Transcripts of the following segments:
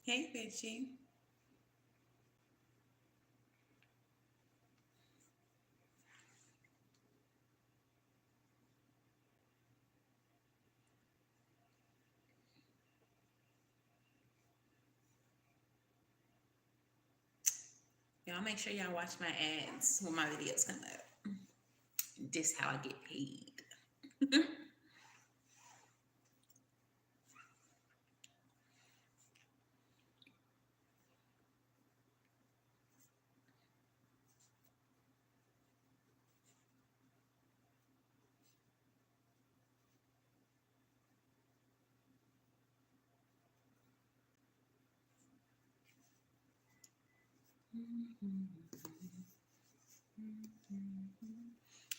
Hey, Bitchy. Y'all make sure y'all watch my ads when my videos come up. This how I get paid.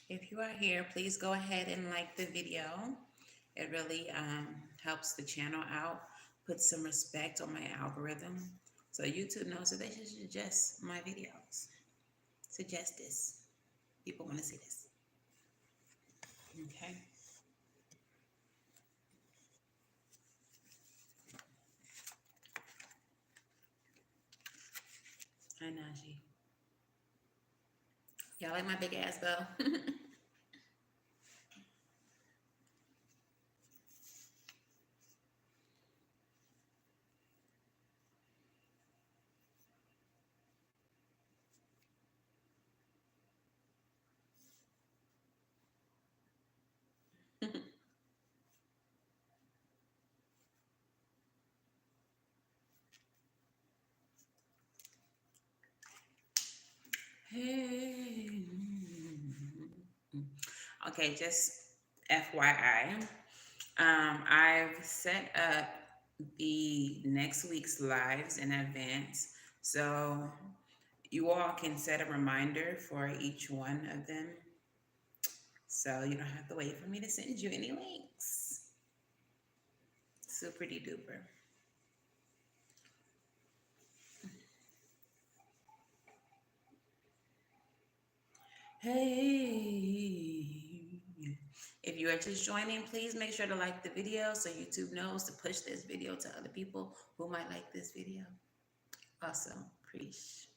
If you are here, please go ahead and like the video. It really helps the channel out, puts some respect on my algorithm. So YouTube knows that they should suggest my videos. Suggest this. People want to see this. Okay. Hi, Najee. Y'all like my big ass though? Hey. Okay, just FYI. I've set up the next week's lives in advance. So you all can set a reminder for each one of them. So you don't have to wait for me to send you any links. Super duper. Hey. If you are just joining, please make sure to like the video so YouTube knows to push this video to other people who might like this video. Awesome. Preach.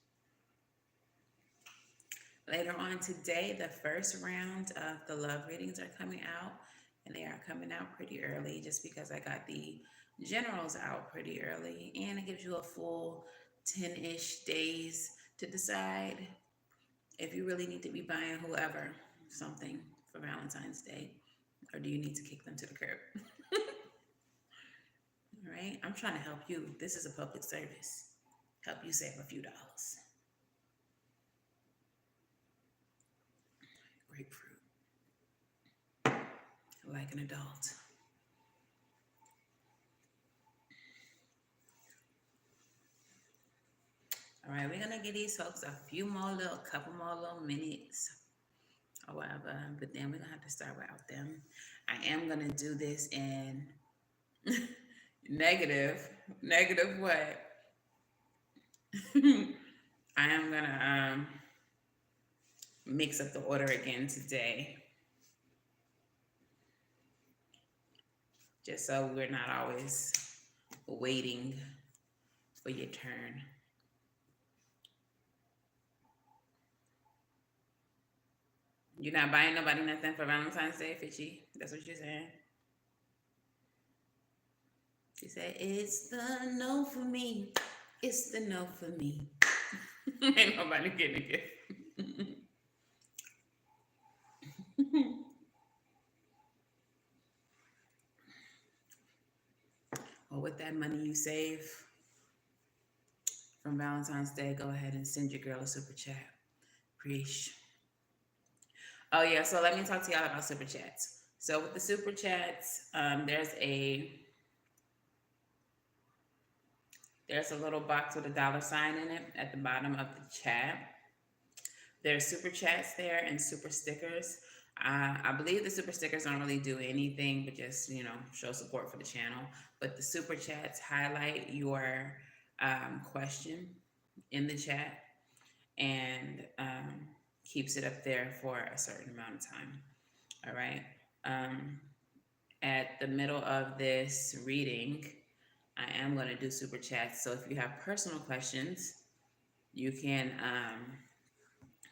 Later on today, the first round of the love readings are coming out, and they are coming out pretty early just because I got the generals out pretty early, and it gives you a full 10-ish days to decide if you really need to be buying whoever something for Valentine's Day, or do you need to kick them to the curb? All right, I'm trying to help you. This is a public service. Help you save a few dollars. Grapefruit, like an adult. All right, we're gonna give these folks a couple more little minutes or whatever, but then we're gonna have to start without them. I am gonna do this in negative, negative what? I am gonna mix up the order again today, just so we're not always waiting for your turn. You're not buying nobody nothing for Valentine's Day, Fishy? That's what you're saying? She said, it's the no for me. It's the no for me. Ain't nobody getting a gift. Well, with that money you save from Valentine's Day, go ahead and send your girl a super chat. Preach. Oh yeah, so let me talk to y'all about super chats. So with the super chats, there's a little box with a dollar sign in it at the bottom of the chat. There's super chats there and super stickers. I believe the super stickers don't really do anything but just, show support for the channel. But the super chats highlight your question in the chat and keeps it up there for a certain amount of time. All right. At the middle of this reading, I am going to do super chats. So if you have personal questions, you can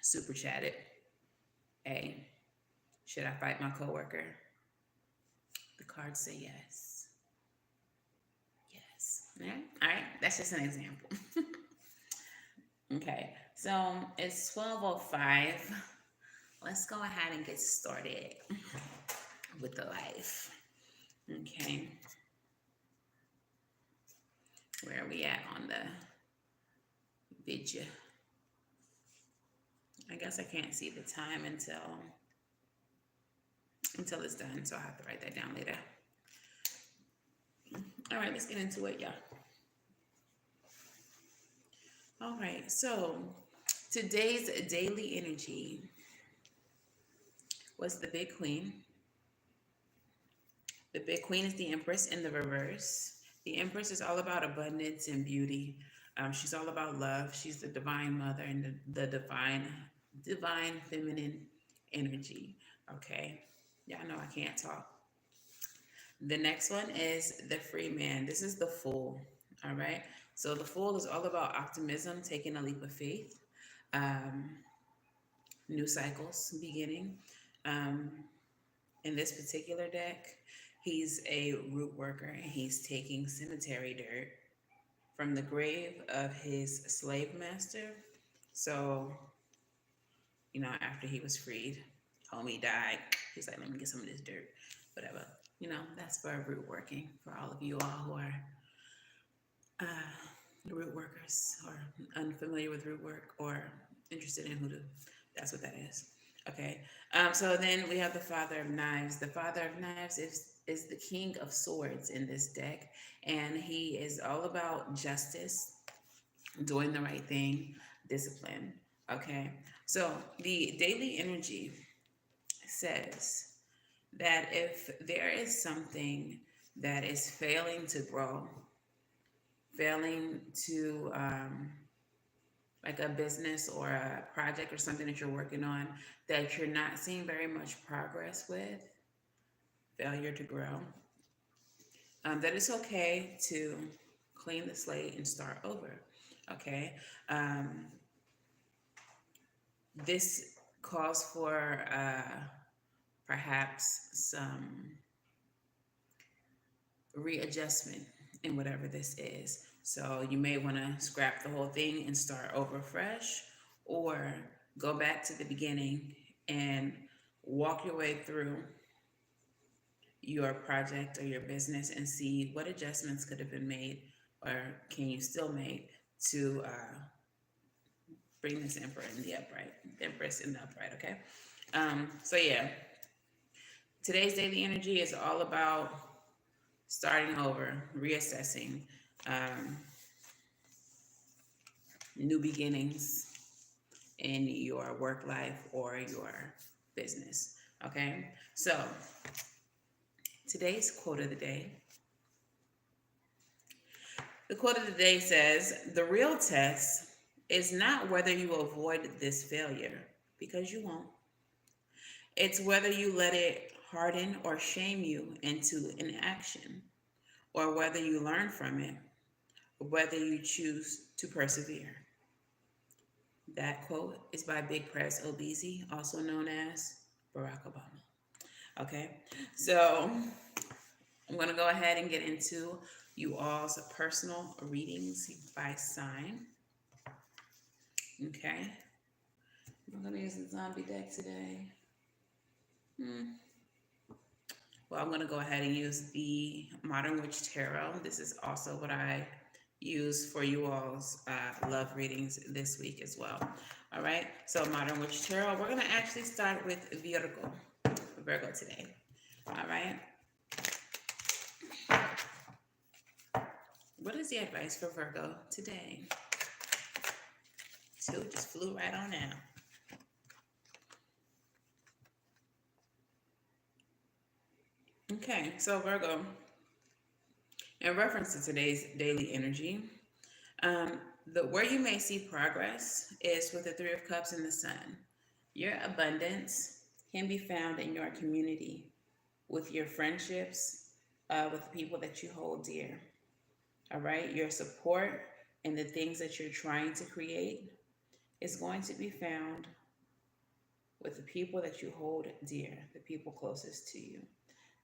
super chat it. Hey, should I fight my coworker? The cards say yes. Yes. Yeah. All right. That's just an example. Okay. So it's 12:05. Let's go ahead and get started with the life. Okay. Where are we at on the video? I guess I can't see the time until it's done, so I'll have to write that down later. All right, let's get into it, y'all. All right, so today's daily energy was the Big Queen. The Big Queen is the Empress in the reverse. The Empress is all about abundance and beauty. She's all about love. She's the divine mother and the divine feminine energy. Okay, y'all know I can't talk. The next one is the Free Man. This is the Fool. All right. So the Fool is all about optimism, taking a leap of faith, um, new cycles beginning. Um, in this particular deck, he's a root worker and he's taking cemetery dirt from the grave of his slave master. So, after he was freed, homie died. He's like, let me get some of this dirt, whatever. That's for root working for all of you all who are root workers or unfamiliar with root work or interested in hoodoo. That's what that is. Okay. So then we have the Father of Knives. The Father of Knives is the King of Swords in this deck, and he is all about justice, doing the right thing, discipline. Okay. So the daily energy says that if there is something that is failing to grow, failing to like a business or a project or something that you're working on that you're not seeing very much progress with, failure to grow, that it's okay to clean the slate and start over. Okay. This calls for perhaps some readjustment in whatever this is. So you may want to scrap the whole thing and start over fresh, or go back to the beginning and walk your way through your project or your business and see what adjustments could have been made or can you still make to bring this emperor in the upright, the empress in the upright. Okay. So yeah, today's daily energy is all about starting over, reassessing, new beginnings in your work life or your business. Okay. So today's quote of the day. The quote of the day says, the real test is not whether you avoid this failure, because you won't. It's whether you let it harden or shame you into inaction, or whether you learn from it, or whether you choose to persevere. That quote is by Big Press Obese, also known as Barack Obama. Okay, so I'm going to go ahead and get into you all's personal readings by sign. Okay, I'm going to use the zombie deck today. Well, I'm going to go ahead and use the Modern Witch Tarot. This is also what I use for you all's love readings this week as well. All right, so Modern Witch Tarot. We're going to actually start with Virgo today. All right. What is the advice for Virgo today? Two just flew right on out. Okay, so Virgo, in reference to today's daily energy, where you may see progress is with the Three of Cups and the Sun. Your abundance can be found in your community, with your friendships, with people that you hold dear. All right, your support and the things that you're trying to create is going to be found with the people that you hold dear, the people closest to you.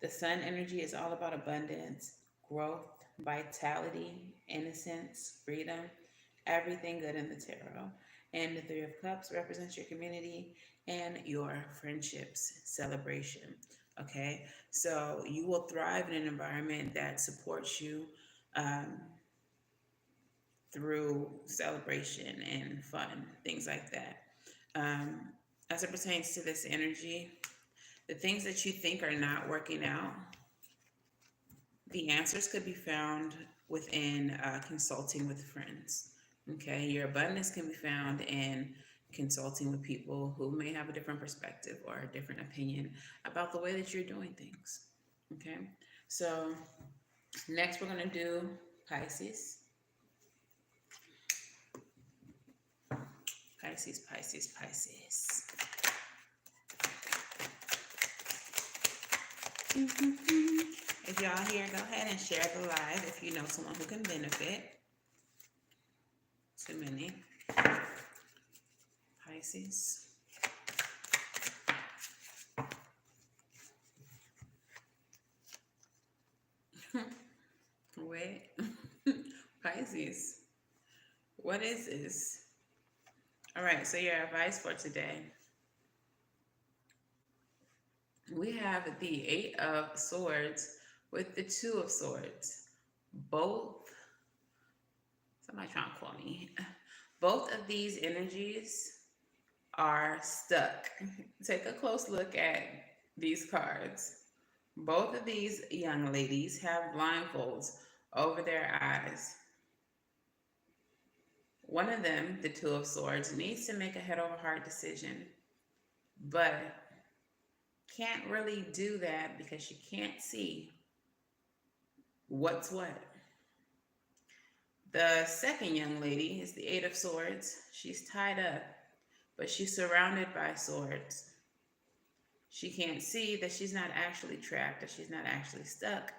The sun energy is all about abundance, growth, vitality, innocence, freedom, everything good in the tarot. And the Three of Cups represents your community and your friendships, celebration. Okay, so you will thrive in an environment that supports you um, through celebration and fun, things like that. Um, as it pertains to this energy, the things that you think are not working out, the answers could be found within consulting with friends. Okay, your abundance can be found in consulting with people who may have a different perspective or a different opinion about the way that you're doing things. Okay, so next we're going to do Pisces. Pisces, Pisces, Pisces. If y'all here, go ahead and share the live if you know someone who can benefit. Too many. Pisces. Wait. Pisces. What is this? All right, so your advice for today. We have the Eight of Swords with the Two of Swords. Both, somebody trying to call me. Both of these energies are stuck. Take a close look at these cards. Both of these young ladies have blindfolds over their eyes. One of them, the Two of Swords, needs to make a head over heart decision, but can't really do that because she can't see what's what. The second young lady is the Eight of Swords. She's tied up, but she's surrounded by swords. She can't see that she's not actually trapped, that she's not actually stuck.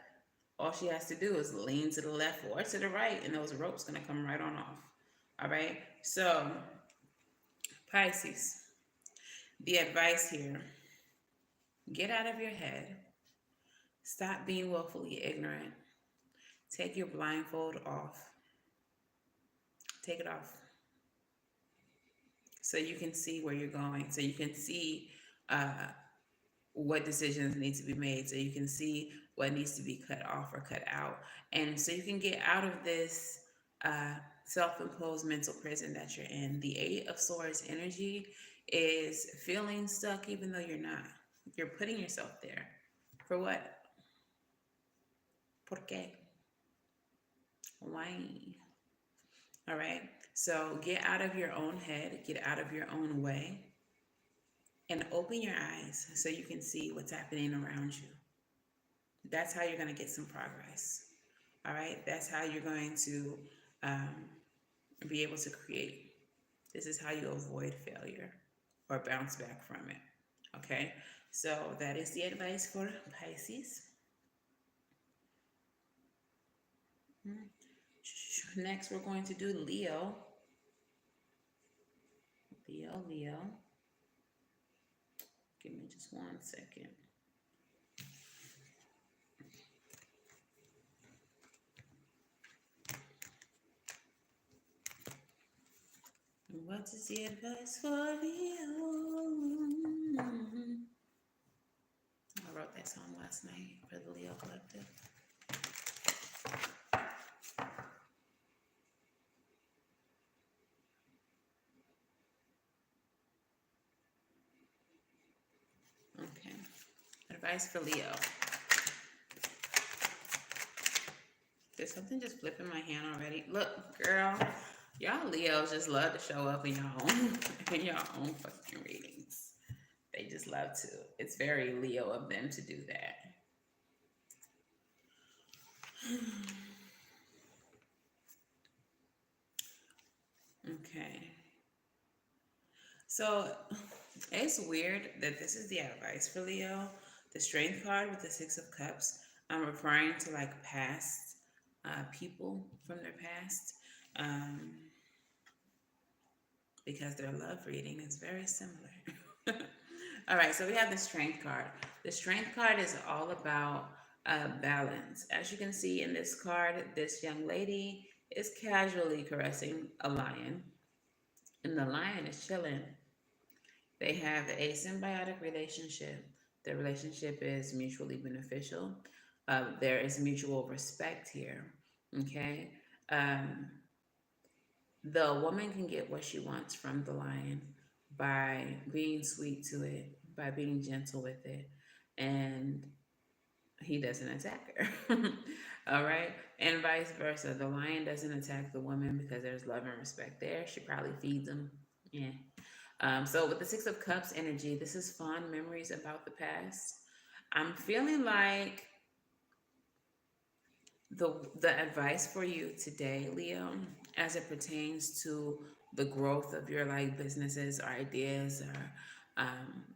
All she has to do is lean to the left or to the right, and those ropes gonna come right on off. All right. So, Pisces, the advice here: get out of your head. Stop being willfully ignorant. Take your blindfold off. Take it off so you can see where you're going, so you can see what decisions need to be made, so you can see what needs to be cut off or cut out, and so you can get out of this self-imposed mental prison that you're in. The Eight of Swords energy is feeling stuck even though you're not. You're putting yourself there. For what? ¿Por qué? Why? All right. So get out of your own head, get out of your own way, and open your eyes so you can see what's happening around you. That's how you're going to get some progress. All right. That's how you're going to be able to create. This is how you avoid failure or bounce back from it. Okay. So that is the advice for Pisces. Next, we're going to do Leo. Leo. Give me just 1 second. What is the advice for Leo? I wrote that song last night for the Leo Collective. Okay. Advice for Leo. Did something just flip in my hand already? Look, girl. Y'all Leos just love to show up in your own fucking readings. They just love to. It's very Leo of them to do that. Okay. So it's weird that this is the advice for Leo. The Strength card with the Six of Cups. I'm referring to like past people from their past, um, because their love reading is very similar. All right, so we have the Strength card. The Strength card is all about balance. As you can see in this card, this young lady is casually caressing a lion, and the lion is chilling. They have a symbiotic relationship. The relationship is mutually beneficial. There is mutual respect here. Okay. Um, the woman can get what she wants from the lion by being sweet to it, by being gentle with it, and he doesn't attack her. All right. And vice versa. The lion doesn't attack the woman because there's love and respect there. She probably feeds him. Yeah. So with the Six of Cups energy, this is fond memories about the past. I'm feeling like the advice for you today, Leo, as it pertains to the growth of your like businesses or ideas or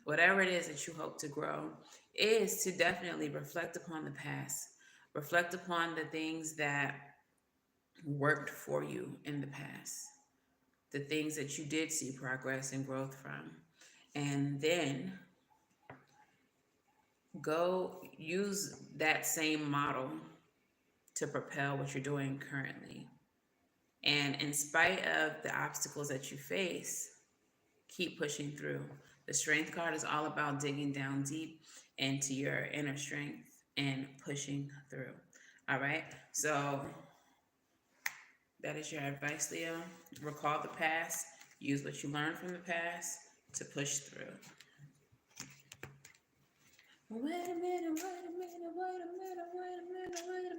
whatever it is that you hope to grow, is to definitely reflect upon the past, reflect upon the things that worked for you in the past, the things that you did see progress and growth from, and then go use that same model to propel what you're doing currently. And in spite of the obstacles that you face, keep pushing through. The Strength card is all about digging down deep into your inner strength and pushing through. All right. So that is your advice, Leo. Recall the past. Use what you learned from the past to push through. Wait a minute, wait a minute, wait a minute, wait a minute, wait a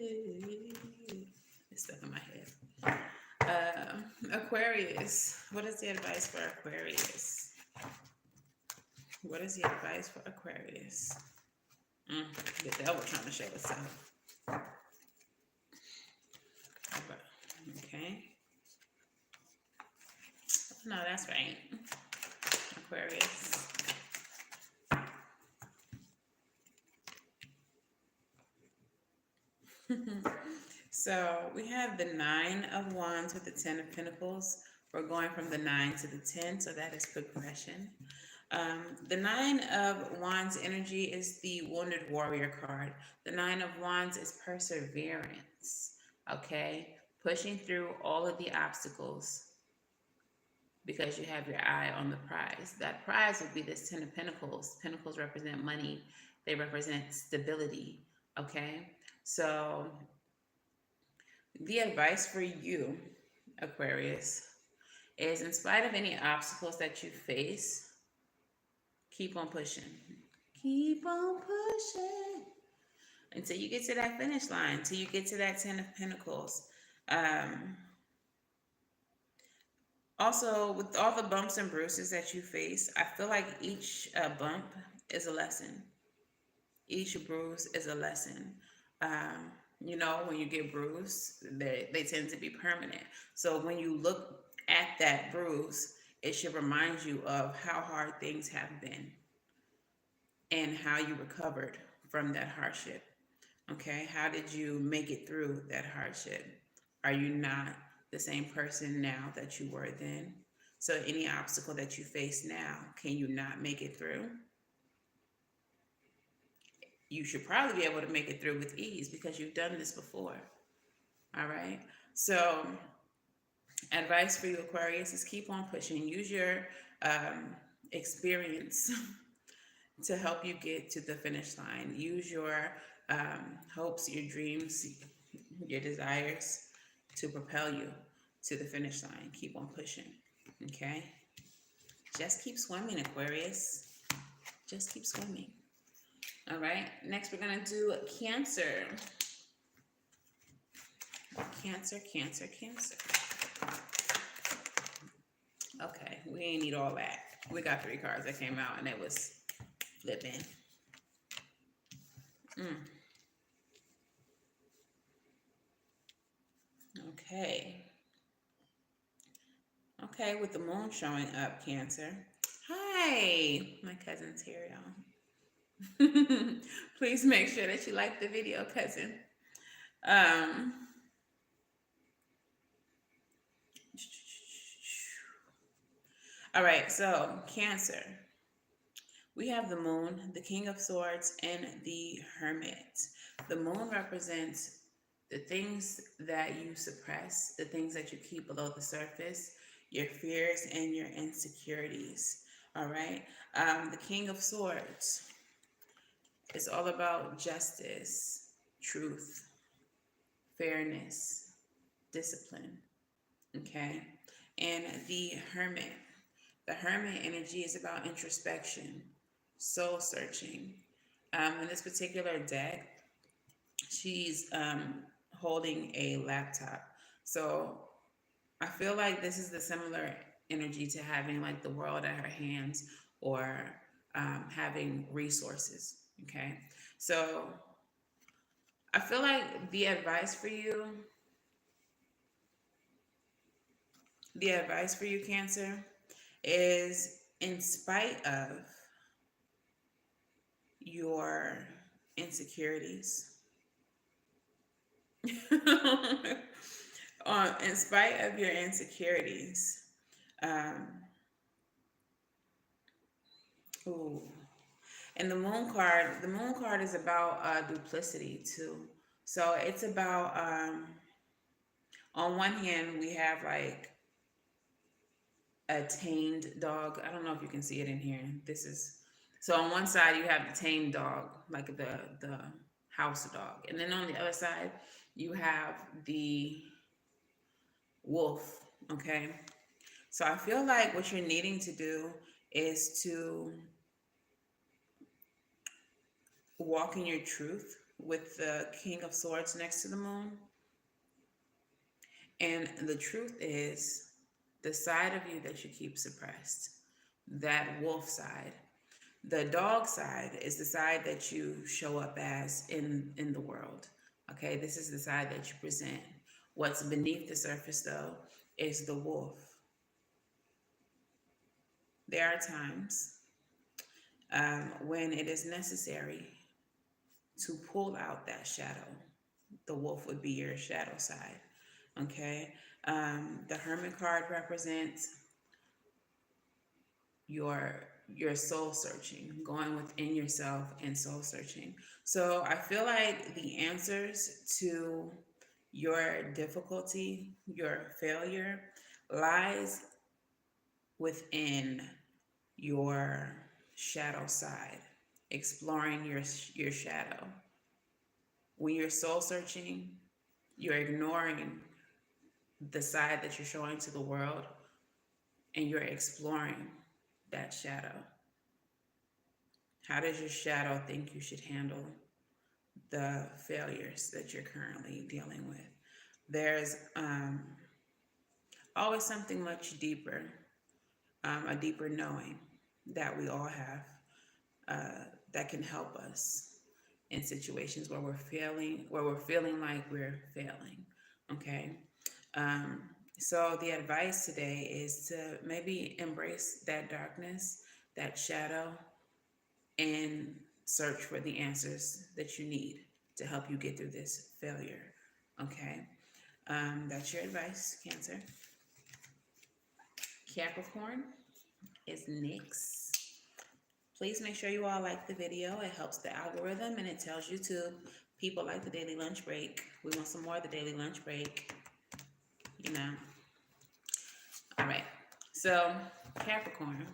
minute. It's stuck in my head. Aquarius. What is the advice for Aquarius? What is the advice for Aquarius? The devil trying to show itself. Okay. No, that's right. Aquarius. So we have the Nine of Wands with the Ten of Pentacles. We're going from the 9 to the 10, so that is progression. The Nine of Wands energy is the Wounded Warrior card. The Nine of Wands is perseverance, okay? Pushing through all of the obstacles because you have your eye on the prize. That prize would be this Ten of Pentacles. Pentacles represent money. They represent stability, okay? So the advice for you, Aquarius, is in spite of any obstacles that you face, keep on pushing. Keep on pushing until you get to that finish line, until you get to that Ten of Pentacles. Also, with all the bumps and bruises that you face, I feel like each bump is a lesson. Each bruise is a lesson. You know, when you get bruised, they tend to be permanent. So when you look at that bruise, it should remind you of how hard things have been and how you recovered from that hardship. Okay, how did you make it through that hardship? Are you not the same person now that you were then? So any obstacle that you face now, can you not make it through? You should probably be able to make it through with ease because you've done this before. All right. So advice for you, Aquarius, is keep on pushing. Use your experience to help you get to the finish line. Use your hopes, your dreams, your desires to propel you to the finish line. Keep on pushing. Okay. Just keep swimming, Aquarius. Just keep swimming. All right, next we're going to do Cancer. Cancer, Cancer, Cancer. Okay, we ain't need all that. We got 3 cards that came out and it was flipping. Okay. Okay, with the moon showing up, Cancer. Hi, my cousin's here, y'all. Please make sure that you like the video, cousin. Um, all right, so Cancer. We have the moon, the king of swords, and the hermit. The moon represents the things that you suppress, the things that you keep below the surface, your fears and your insecurities. All right. The king of swords is all about justice, truth, fairness, discipline. Okay. And the hermit energy is about introspection, soul searching. In this particular deck, she's holding a laptop. So I feel like this is the similar energy to having like the world at her hands, or having resources. Okay. So I feel like the advice for you, Cancer, is in spite of your insecurities, in spite of your insecurities, um, ooh, and the moon card is about duplicity too. So it's about, on one hand, we have like a tamed dog. I don't know if you can see it in here. This is, so on one side you have the tamed dog, like the house dog, and then on the other side you have the wolf. Okay, so I feel like what you're needing to do is to walk in your truth with the king of swords next to the moon. And the truth is the side of you that you keep suppressed, that wolf side. The dog side is the side that you show up as in the world. Okay, this is the side that you present. What's beneath the surface, though, is the wolf. There are times when it is necessary to pull out that shadow. The wolf would be your shadow side. Okay, the Hermit card represents your soul searching, going within yourself and soul searching. So I feel like the answers to your difficulty, your failure, lies within your shadow side, exploring your shadow. When you're soul searching, you're ignoring the side that you're showing to the world, and you're exploring that shadow. How does your shadow think you should handle the failures that you're currently dealing with? There's always something much deeper, a deeper knowing that we all have, that can help us in situations where we're feeling like we're failing. Okay. Um, so the advice today is to maybe embrace that darkness, that shadow, and search for the answers that you need to help you get through this failure. Okay. That's your advice, Cancer. Capricorn is next. Please make sure you all like the video. It helps the algorithm, and it tells YouTube people like the daily lunch break. We want some more of the daily lunch break. You know. All right. So, Capricorn,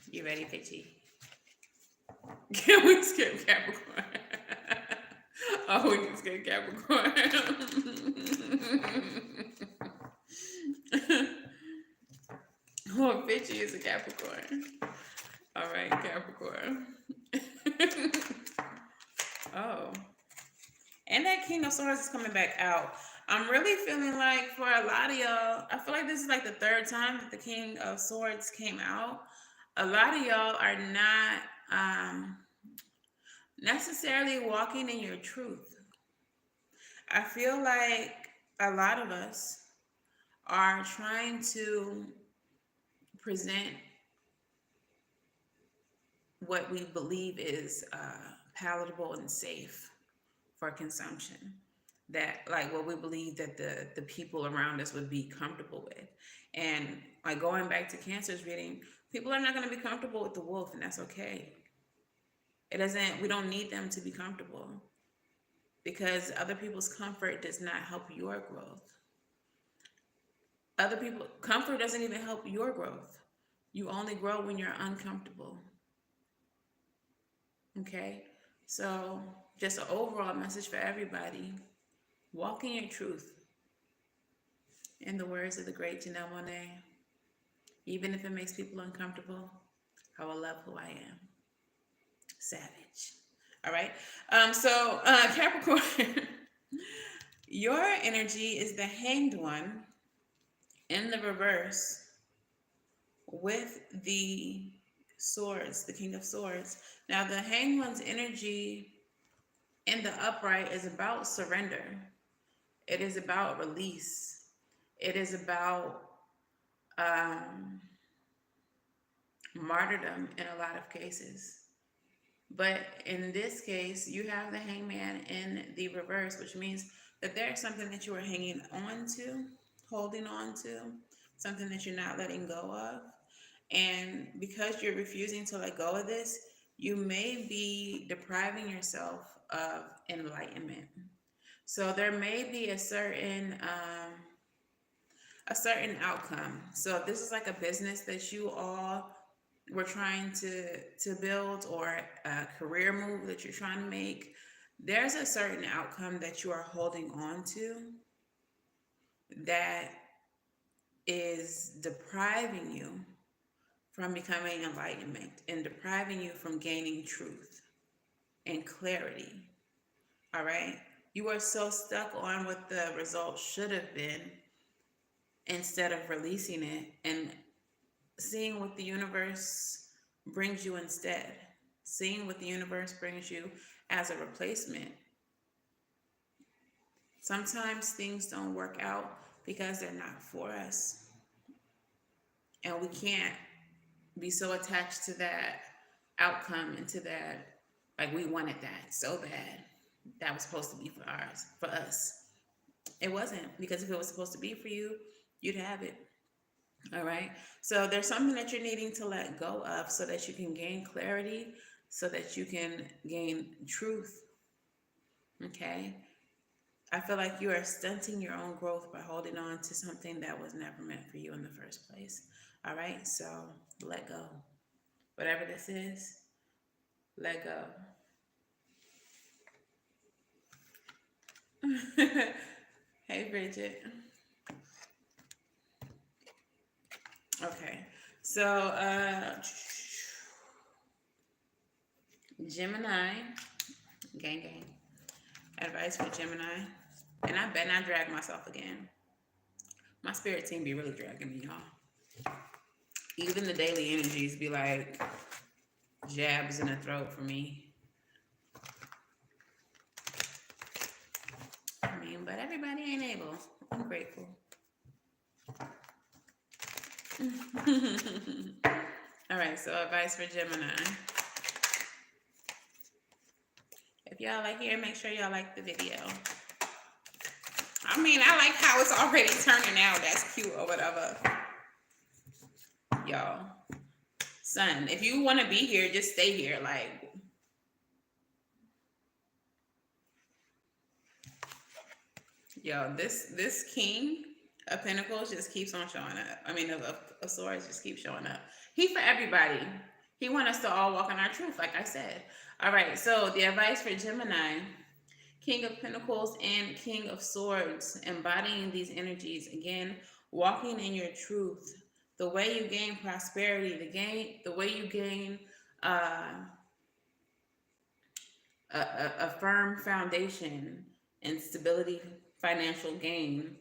you ready, Pitchy? Can we skip Capricorn? Oh, we can skip Capricorn. Oh, Pitchy is a Capricorn. All right, Capricorn. Oh. And that King of Swords is coming back out. I'm really feeling like for a lot of y'all, I feel like this is like the third time that the King of Swords came out. A lot of y'all are not necessarily walking in your truth. I feel like a lot of us are trying to present what we believe is palatable and safe for consumption. That like what we believe that the people around us would be comfortable with. And like going back to Cancer's reading, people are not going to be comfortable with the wolf, and that's okay. It doesn't, we don't need them to be comfortable, because other people's comfort does not help your growth. Other people comfort doesn't even help your growth. You only grow when you're uncomfortable. Okay? So, just an overall message for everybody. Walk in your truth. In the words of the great Janelle Monáe, even if it makes people uncomfortable, I will love who I am. Savage. All right? Capricorn, your energy is the Hanged One in the reverse with the swords, the King of Swords. Now, the Hanged One's energy in the upright is about surrender. It is about release. It is about martyrdom in a lot of cases. But in this case, you have the Hangman in the reverse, which means that there's something that you are hanging on to, holding on to, something that you're not letting go of. And because you're refusing to let go of this, you may be depriving yourself of enlightenment. So there may be a certain outcome. So if this is like a business that you all were trying to build, or a career move that you're trying to make, there's a certain outcome that you are holding on to that is depriving you from becoming enlightenment and depriving you from gaining truth and clarity. All right? You are so stuck on what the result should have been instead of releasing it and seeing what the universe brings you instead. Seeing what the universe brings you as a replacement. Sometimes things don't work out because they're not for us. And we can't be so attached to that outcome and to that, like we wanted that so bad. That was supposed to be for us. It wasn't, because if it was supposed to be for you, you'd have it. All right. So there's something that you're needing to let go of so that you can gain clarity, so that you can gain truth. Okay. I feel like you are stunting your own growth by holding on to something that was never meant for you in the first place. All right. So let go. Whatever this is, let go. Hey, Bridget. Okay, so Gemini, gang. Advice for Gemini. And I bet not drag myself again. My spirit team be really dragging me, y'all. Even the daily energies be like jabs in the throat for me. I mean, but everybody ain't able. I'm grateful. All right, so advice for Gemini. If y'all like here, make sure y'all like the video. I mean, I like how it's already turning out. That's cute or whatever. Y'all. Son, if you want to be here, just stay here. Like, yo, this King of Pentacles just keeps on showing up. I mean, of Swords just keeps showing up. He for everybody. He wants us to all walk in our truth, like I said. All right, so the advice for Gemini, King of Pentacles and King of Swords, embodying these energies. Again, walking in your truth. The way you gain prosperity, the way you gain a firm foundation and stability, financial gain,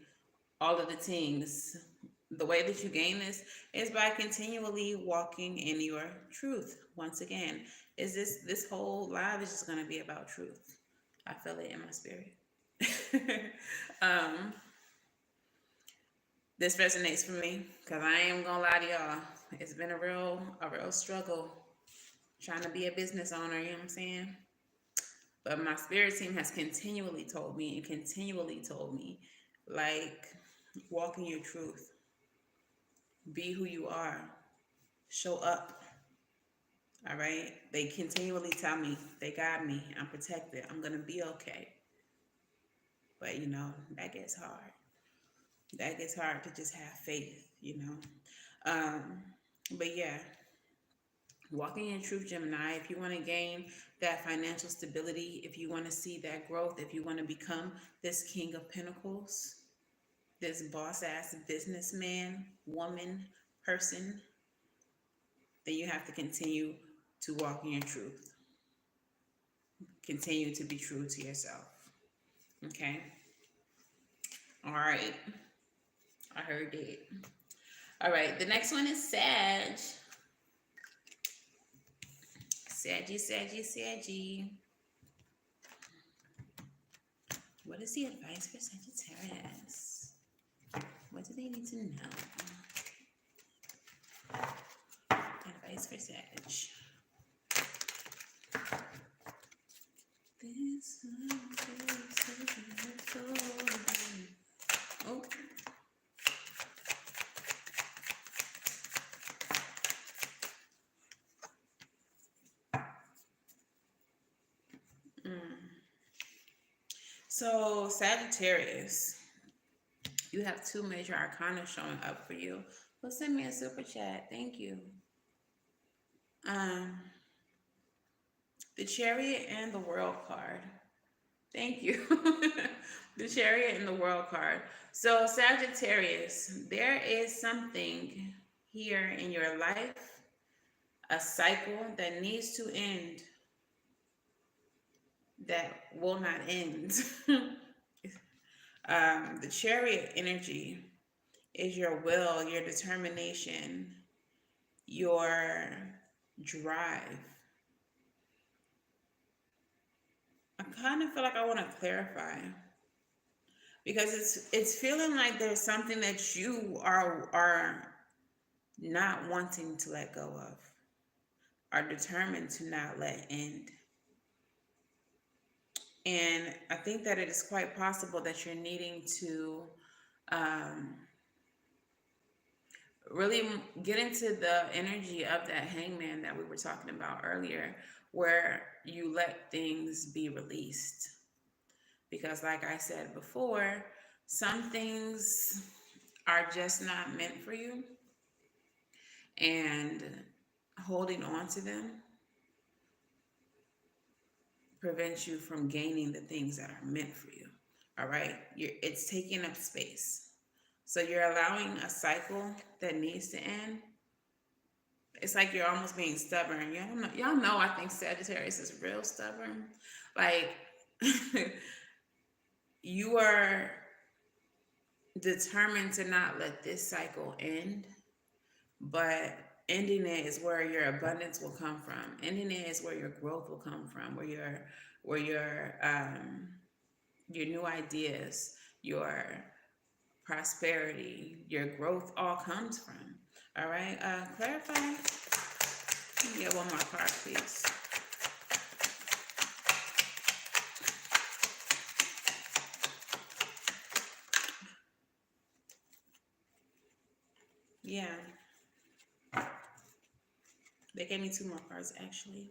all of the things. The way that you gain this is by continually walking in your truth. Once again, is this whole live is just going to be about truth. I feel it in my spirit. This resonates for me because I ain't gonna lie to y'all. It's been a real struggle trying to be a business owner. You know what I'm saying? But my spirit team has continually told me and continually told me, like, walk in your truth, be who you are, show up. All right. They continually tell me, they guide me, I'm protected, I'm going to be okay. But, you know, that gets hard. That gets hard to just have faith, you know. But yeah, walking in truth, Gemini. If you want to gain that financial stability, if you want to see that growth, if you want to become this King of Pentacles, this boss ass businessman, woman, person, then you have to continue to walk in your truth. Continue to be true to yourself. Okay? All right. I heard it. All right. The next one is Sag. Saggy. What is the advice for Sagittarius? What do they need to know? Advice for Sag. Oh. So, Sagittarius, you have two major arcana showing up for you. Well, send me a super chat. Thank you. The Chariot and the World card. Thank you. The Chariot and the World card. So, Sagittarius, there is something here in your life, a cycle that needs to end, that will not end. The Chariot energy is your will, your determination, your drive. I kind of feel like I want to clarify, because it's feeling like there's something that you are not wanting to let go of, are determined to not let end. And I think that it is quite possible that you're needing to really get into the energy of that hangman that we were talking about earlier, where you let things be released. Because like I said before, some things are just not meant for you, and holding on to them prevents you from gaining the things that are meant for you. All right? It's taking up space. So you're allowing a cycle that needs to end. It's like you're almost being stubborn. Y'all know I think Sagittarius is real stubborn. Like, you are determined to not let this cycle end, but ending it is where your abundance will come from. Ending it is where your growth will come from, where your new ideas, your prosperity, your growth all comes from. All right. Clarify. Yeah, one more card, please. Yeah. They gave me two more cards, actually.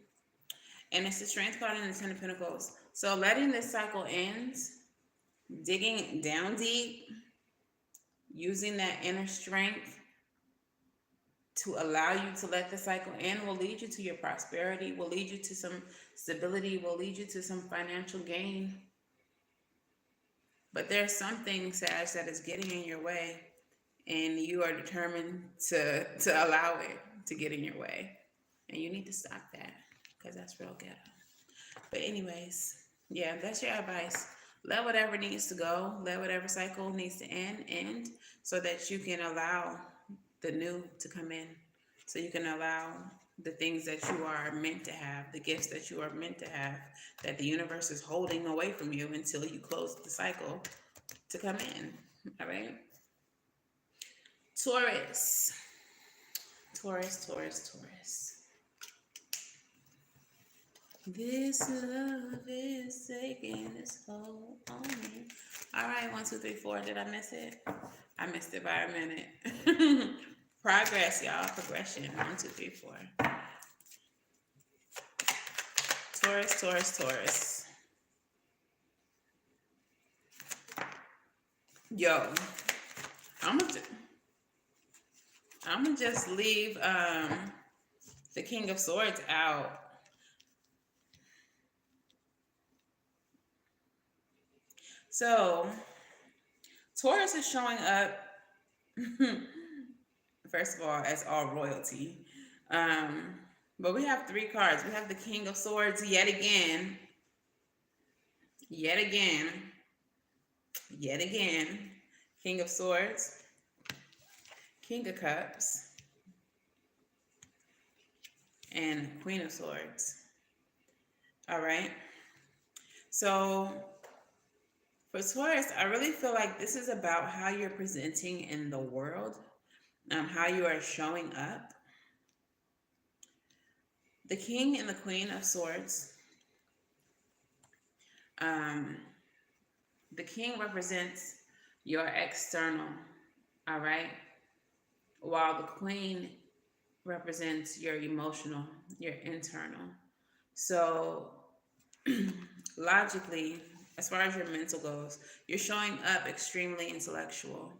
And it's the Strength card and the Ten of Pentacles. So letting this cycle end, digging down deep, using that inner strength to allow you to let the cycle end will lead you to your prosperity, will lead you to some stability, will lead you to some financial gain. But there's something, Sag, that is getting in your way, and you are determined to allow it to get in your way. And you need to stop that, because that's real ghetto. But anyways, yeah, that's your advice. Let whatever needs to go, let whatever cycle needs to end, so that you can allow the new to come in. So you can allow the things that you are meant to have, the gifts that you are meant to have, that the universe is holding away from you until you close the cycle, to come in. All right? Taurus. This love is taking its hold on me. All right, 1, 2, 3, 4. Did I miss it? I missed it by a minute. Progress, y'all. Progression. 1, 2, 3, 4. Taurus, Taurus, Taurus. Yo, I'm gonna just leave the King of Swords out. So Taurus is showing up first of all as all royalty. Um, but we have 3 cards. We have the King of Swords yet again, yet again, yet again. King of Swords, King of Cups, and Queen of Swords. All right. So for Taurus, I really feel like this is about how you're presenting in the world, how you are showing up. The King and the Queen of Swords. The King represents your external, all right? While the Queen represents your emotional, your internal. So logically, as far as your mental goes, you're showing up extremely intellectual.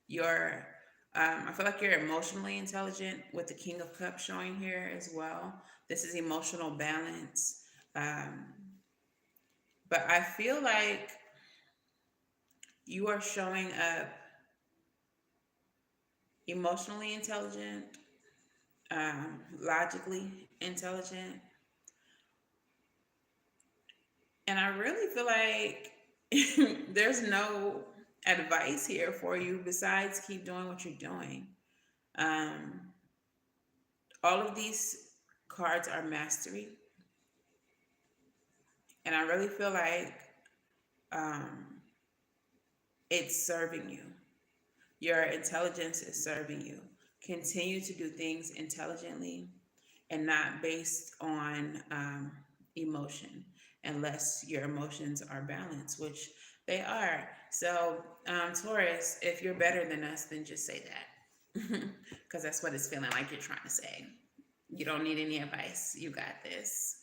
You're, I feel like you're emotionally intelligent with the King of Cups showing here as well. This is emotional balance. But I feel like you are showing up emotionally intelligent, logically intelligent. And I really feel like there's no advice here for you besides keep doing what you're doing. Um, all of these cards are mastery. And I really feel like um, it's serving you. Your intelligence is serving you. Continue to do things intelligently and not based on emotion, unless your emotions are balanced, which they are. So, Taurus, if you're better than us, then just say that, because that's what it's feeling like you're trying to say. You don't need any advice. You got this.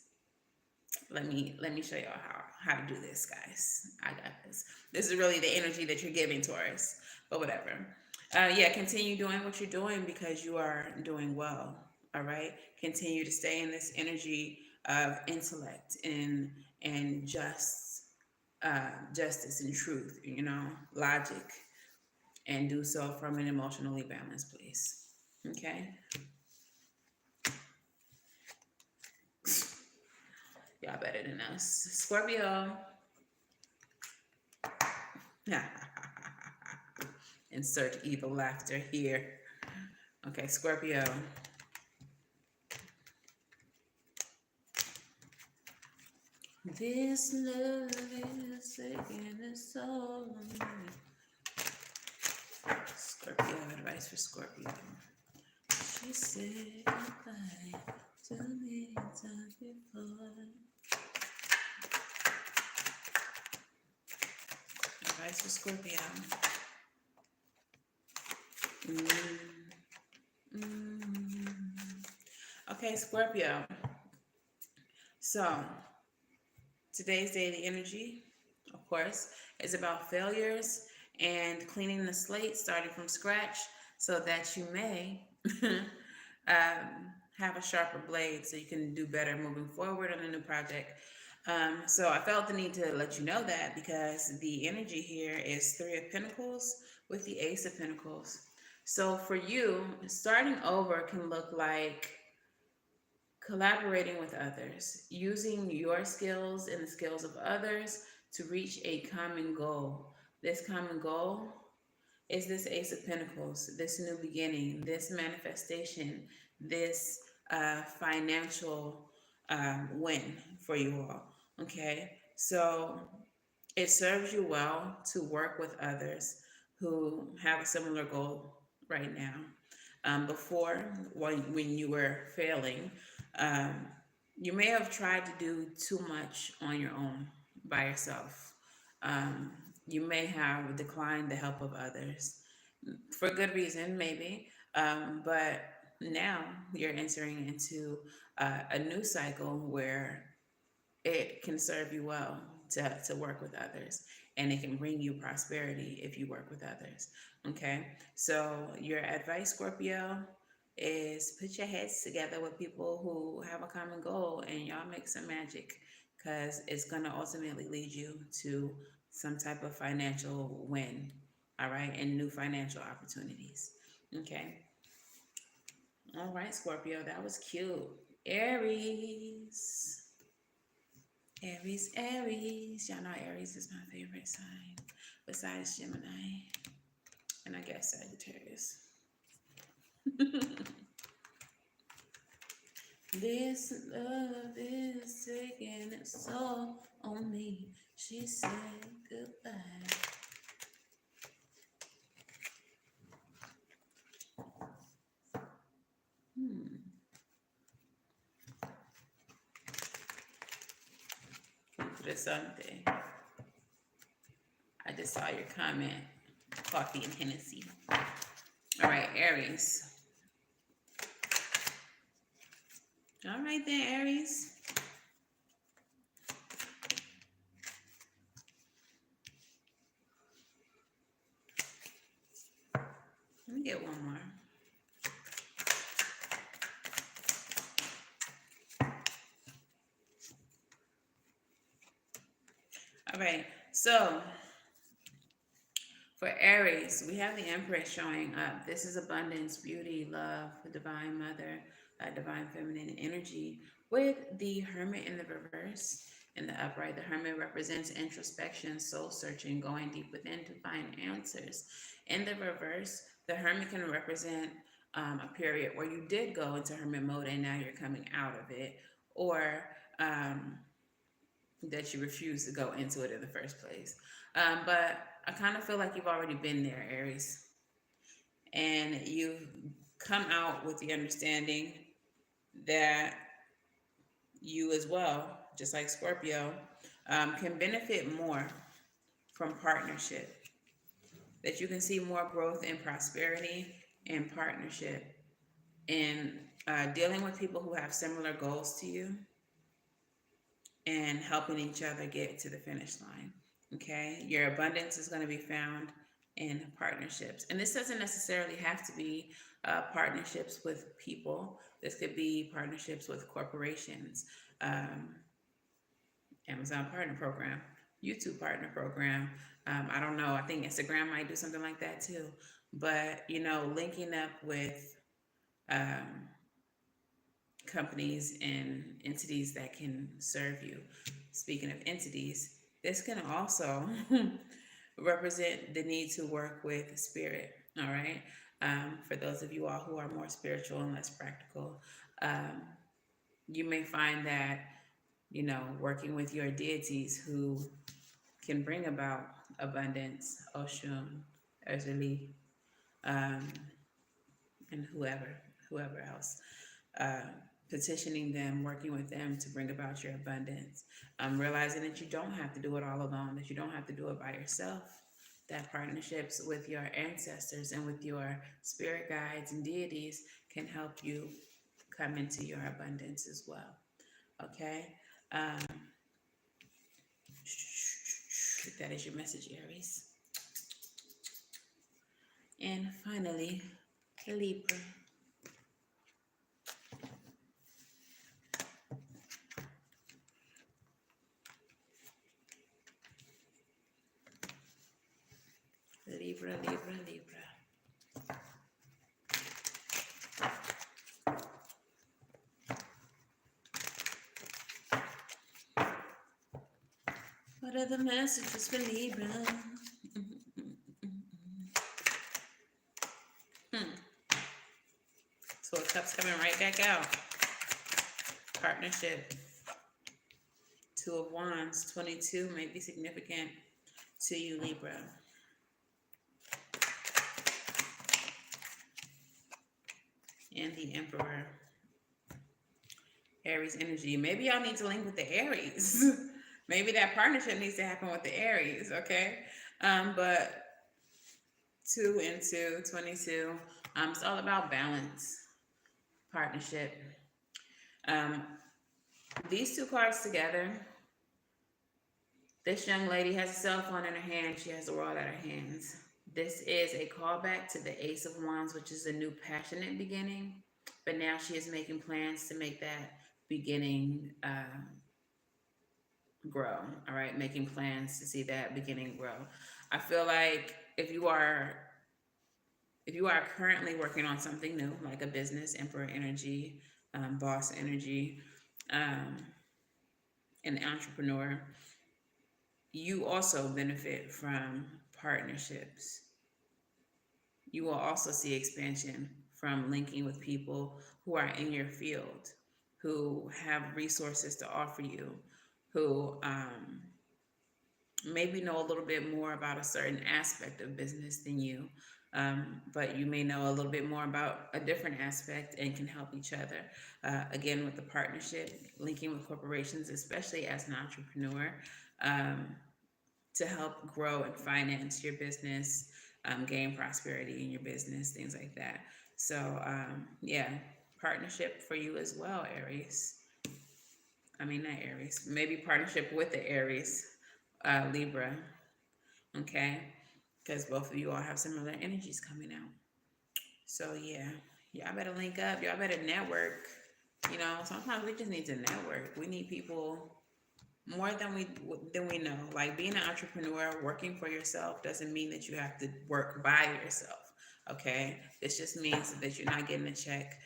Let me show y'all how to do this, guys. I got this. This is really the energy that you're giving, Taurus. But whatever. Yeah, continue doing what you're doing because you are doing well. All right. Continue to stay in this energy of intellect and justice and truth. You know, logic, and do so from an emotionally balanced place. Okay. Y'all better than us. Scorpio. Insert evil laughter here. Okay, Scorpio. This love is taking its soul on me. Scorpio, advice for Scorpio. She said goodbye to me time before. Advice for Scorpio. Okay, Scorpio. So, today's daily energy, of course, is about failures and cleaning the slate, starting from scratch, so that you may have a sharper blade so you can do better moving forward on a new project. So I felt the need to let you know that because the energy here is 3 of Pentacles with the Ace of Pentacles. So for you, starting over can look like collaborating with others, using your skills and the skills of others to reach a common goal. This common goal is this Ace of Pentacles, this new beginning, this manifestation, this financial win for you all. Okay, so it serves you well to work with others who have a similar goal right now. Before, when you were failing, um, You may have tried to do too much on your own by yourself. Um, you may have declined the help of others for good reason, maybe. But now you're entering into a new cycle where it can serve you well to work with others, and it can bring you prosperity if you work with others. Okay, so your advice, Scorpio, is put your heads together with people who have a common goal, and y'all make some magic, because it's going to ultimately lead you to some type of financial win. All right, and new financial opportunities. Okay. All right, Scorpio, that was cute. Aries. Aries, Aries. Y'all know Aries is my favorite sign, besides Gemini, and I guess Sagittarius. This love is taking its toll on me. She said goodbye. Something. I just saw your comment. Coffee and Hennessy. All right, Aries. All right then, Aries. Let me get one more. All right, so for Aries, we have the Empress showing up. This is abundance, beauty, love, the Divine Mother, divine feminine energy, with the Hermit in the reverse. In the upright, the Hermit represents introspection, soul searching, going deep within to find answers. In the reverse, the Hermit can represent a period where you did go into Hermit mode and now you're coming out of it, or that you refuse to go into it in the first place. But I kind of feel like you've already been there, Aries. And you've come out with the understanding that you as well, just like Scorpio, can benefit more from partnership. That you can see more growth and prosperity in partnership, in dealing with people who have similar goals to you, and helping each other get to the finish line. Okay, your abundance is going to be found in partnerships, and this doesn't necessarily have to be partnerships with people. This could be partnerships with corporations, Amazon Partner Program, YouTube Partner Program. I don't know. I think Instagram might do something like that too. But linking up with um, companies and entities that can serve you. Speaking of entities, this can also represent the need to work with spirit. All right. For those of you all who are more spiritual and less practical, you may find that, working with your deities who can bring about abundance, Oshun, Ezeli, and whoever else. Petitioning them, working with them to bring about your abundance. Realizing that you don't have to do it all alone, that you don't have to do it by yourself. That partnerships with your ancestors and with your spirit guides and deities can help you come into your abundance as well. Okay? That is your message, Aries. And finally, Libra. Libra, Libra, Libra. What are the messages for Libra? So a cup's coming right back out. Partnership. Two of Wands, 22 may be significant to you, Libra. And the Emperor. Aries energy. Maybe y'all need to link with the Aries. Maybe that partnership needs to happen with the Aries, okay? But 2 into 22, it's all about balance, partnership. Um, these two cards together, this young lady has a cell phone in her hand, she has the world at her hands. This is a callback to the Ace of Wands, which is a new passionate beginning. But now she is making plans to make that beginning grow. All right, making plans to see that beginning grow. I feel like if you are currently working on something new, like a business, Emperor energy, boss energy, um, an entrepreneur, you also benefit from partnerships. You will also see expansion from linking with people who are in your field, who have resources to offer you, who maybe know a little bit more about a certain aspect of business than you, but you may know a little bit more about a different aspect and can help each other. Again, with the partnership, linking with corporations, especially as an entrepreneur, um, to help grow and finance your business, gain prosperity in your business, things like that. So, yeah, partnership for you as well, Aries. I mean, not Aries, maybe partnership with the Aries, Libra, okay? Because both of you all have similar energies coming out. So, yeah, y'all better link up. Y'all better network. You know, sometimes we just need to network. We need people more than we know. Like being an entrepreneur, working for yourself doesn't mean that you have to work by yourself. Okay, this just means that you're not getting a check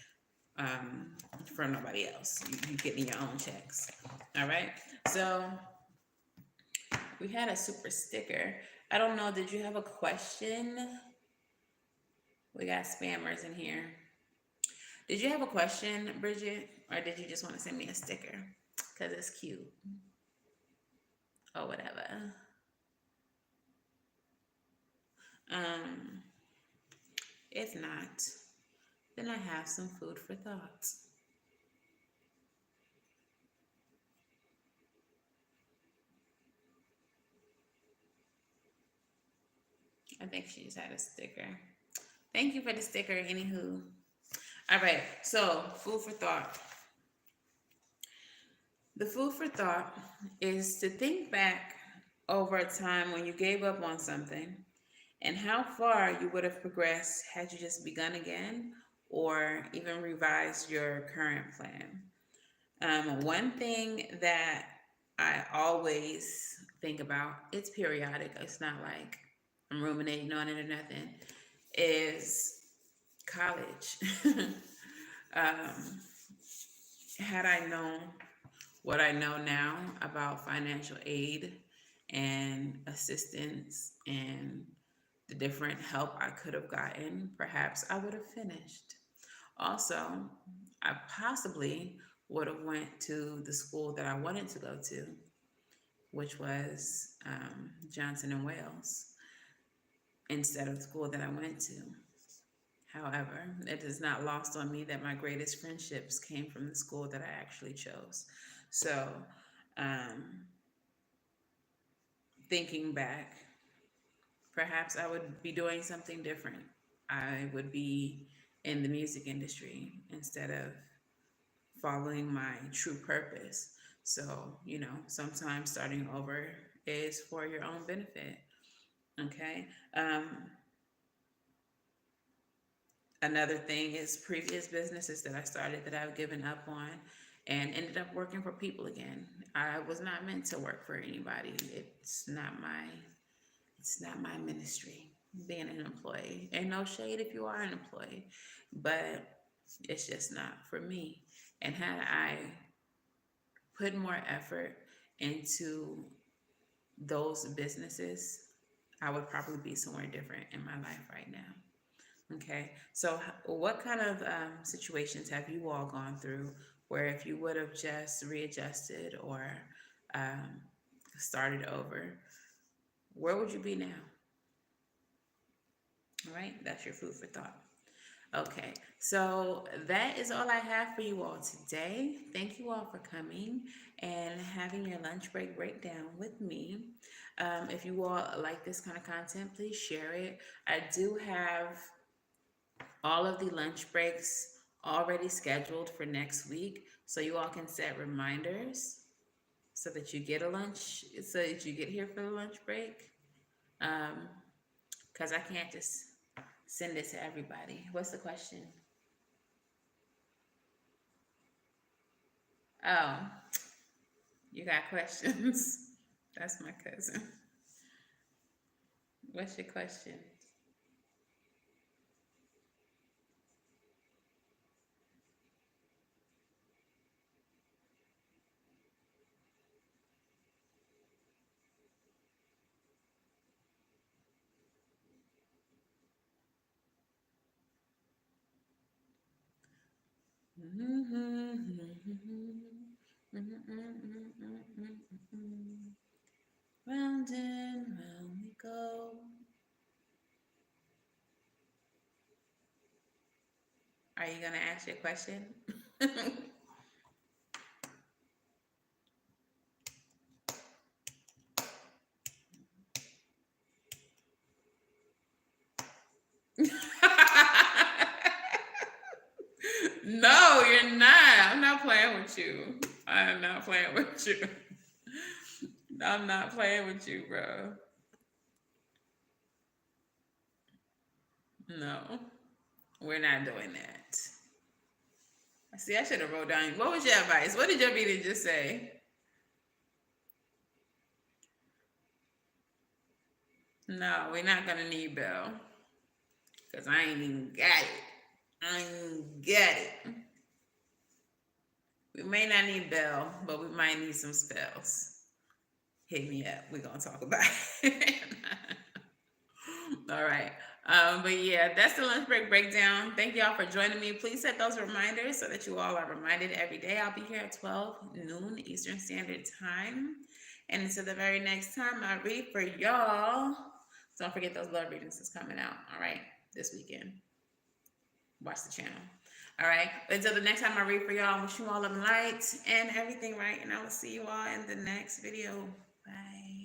from nobody else. You're getting your own checks. All right. So we had a super sticker. I don't know. Did you have a question? We got spammers in here. Did you have a question, Bridget, or did you just want to send me a sticker because it's cute or whatever? Um, if not, then I have some food for thought. I think she just had a sticker. Thank you for the sticker, anywho. All right, so food for thought. The food for thought is to think back over a time when you gave up on something and how far you would have progressed had you just begun again or even revised your current plan. One thing that I always think about, it's periodic, it's not like I'm ruminating on it or nothing, is college. um, had I known what I know now about financial aid and assistance and the different help I could have gotten, perhaps I would have finished. Also, I possibly would have went to the school that I wanted to go to, which was Johnson and Wales, instead of the school that I went to. However, it is not lost on me that my greatest friendships came from the school that I actually chose. So, um, thinking back, perhaps I would be doing something different. I would be in the music industry instead of following my true purpose. So, sometimes starting over is for your own benefit. Okay. Another thing is previous businesses that I started that I've given up on and ended up working for people again. I was not meant to work for anybody. It's not my ministry being an employee. And no shade if you are an employee, but it's just not for me. And had I put more effort into those businesses, I would probably be somewhere different in my life right now. Okay, so what kind of situations have you all gone through where if you would have just readjusted or um, started over, where would you be now? All right, that's your food for thought. Okay, so that is all I have for you all today. Thank you all for coming and having your lunch break breakdown with me. If you all like this kind of content, please share it. I do have all of the lunch breaks already scheduled for next week, so you all can set reminders so that you get a lunch, so that you get here for the lunch break. Because I can't just send it to everybody. What's the question? Oh, you got questions? That's my cousin. What's your question? Round and round we go. Are you gonna ask your question? No, you're not. I'm not playing with you. I'm not playing with you. I'm not playing with you, bro. No, we're not doing that. See, I should have wrote down. What was your advice? What did your meeting just say? No, we're not gonna need Bell because I ain't even got it. I ain't got it. We may not need Bell, but we might need some spells. Hit me up. We're gonna talk about it. All right. But yeah, that's the lunch break breakdown. Thank y'all for joining me. Please set those reminders so that you all are reminded every day. I'll be here at 12 noon Eastern Standard Time. And until the very next time I read for y'all, don't forget those love readings is coming out. All right, this weekend. Watch the channel. All right. But until the next time I read for y'all, I wish you all love and light and everything right. And I will see you all in the next video. Bye.